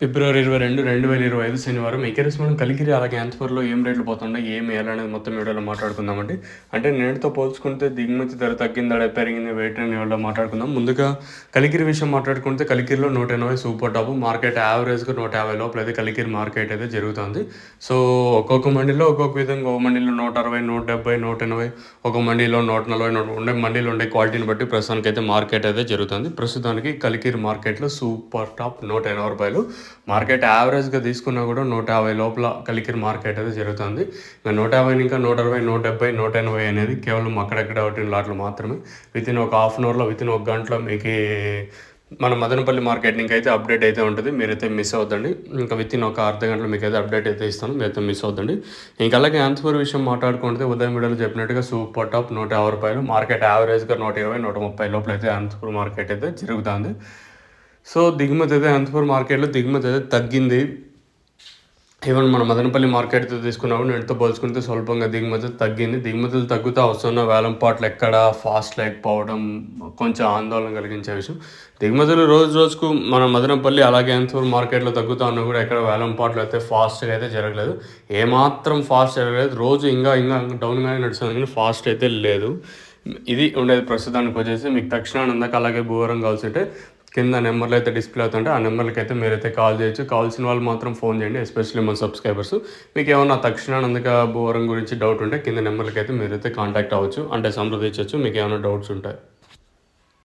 ఫిబ్రవరి 22, 2025 శనివారం ఈరోజు మనం కలికిరి అలాగే అనంతపురంలో ఏం రేట్లు పోతుండే ఏం వేయాలనేది మొత్తం వీడియోలో మాట్లాడుకుందామండి. అంటే నేటితో పోల్చుకుంటే దిగుమతి ధర తగ్గిందా పెరిగింది వెయిట్ అని వీడియోలో మాట్లాడుకుందాం. ముందుగా కలికిరి విషయం మాట్లాడుకుంటే కలికిరిలో 180 సూపర్ టాప్ మార్కెట్ యావరేజ్గా 150 లోపల అయితే కలికిరి మార్కెట్ అయితే జరుగుతుంది. సో ఒక్కొక్క మండీలో ఒక్కొక్క విధంగా ఒక మండీలో 160, 170, 180, ఒక మండీలో 140 ఉండే మండీలు ఉండే క్వాలిటీని బట్టి ప్రస్తుతానికి అయితే మార్కెట్ అయితే జరుగుతుంది. ప్రస్తుతానికి కలికిరి మార్కెట్లో సూపర్ టాప్ 180 రూపాయలు. మార్కెట్ యావరేజ్గా తీసుకున్నా కూడా 150 లోపల కలికిరి మార్కెట్ అయితే జరుగుతుంది. ఇంకా 150 ఇంకా 160, 170, 180 అనేది కేవలం అక్కడెక్కడ ఒకటి లాట్లు మాత్రమే. వితిన్ ఒక హాఫ్ అన్ అవర్లో వితిన్ ఒక గంటలో మీకు మన మదనపల్లి మార్కెట్ అయితే అప్డేట్ అయితే ఉంటుంది. మీరైతే మిస్ అవుద్దండి. ఇంకా వితిన్ ఒక అర్ధ గంటలో మీకు అయితే అప్డేట్ అయితే ఇస్తాను. మీరైతే మిస్ అవుద్దండి. ఇంకా అలాగే అనంతపురం విషయం మాట్లాడుకుంటే ఉదయం వీడియోలో చెప్పినట్టుగా సూపర్ టాప్ 150 రూపాయలు మార్కెట్ యావరేజ్గా 120, 130 లోపల అయితే అనంతపురం మార్కెట్ అయితే జరుగుతుంది. సో దిగుమతి అయితే అనంతపురం మార్కెట్లో దిగుమతి అయితే తగ్గింది. ఈవెన్ మన మదనపల్లి మార్కెట్తో తీసుకున్నప్పుడు నేటితో పోల్చుకుంటే స్వల్పంగా దిగుమతి తగ్గింది. దిగుమతులు తగ్గుతూ వస్తున్న వేలంపాట్లు ఎక్కడ ఫాస్ట్ లేకపోవడం కొంచెం ఆందోళన కలిగించే విషయం. దిగుమతులు రోజు రోజుకు మన మదనపల్లి అలాగే అనంతపురం మార్కెట్లో తగ్గుతూ ఉన్నా కూడా ఎక్కడ వేలంపాట్లు అయితే ఫాస్ట్గా అయితే జరగలేదు. ఏమాత్రం ఫాస్ట్ జరగలేదు. రోజు ఇంకా డౌన్గానే నడుస్తుంది కానీ ఫాస్ట్ అయితే లేదు. ఇది ఉండేది ప్రస్తుతానికి వచ్చేసి. మీకు తక్షణాన్ని అందాక అలాగే భూవరం కావాల్సింటే కింద నెంబర్లు అయితే డిస్ప్లే అవుతుంటే ఆ నెంబర్లకి అయితే మీరైతే కాల్ చేయొచ్చు. కావాల్సిన వాళ్ళు మాత్రం ఫోన్ చేయండి, ఎస్పెషల్లీ మన సబ్స్క్రైబర్స్. మీకు ఏమన్నా తక్షణానందక భూవరం గురించి డౌట్ ఉంటే కింద నెంబర్లకి అయితే మీరైతే కాంటాక్ట్ అవ్వచ్చు, అంటే సంప్రదించవచ్చు మీకు ఏమైనా డౌట్స్ ఉంటాయి.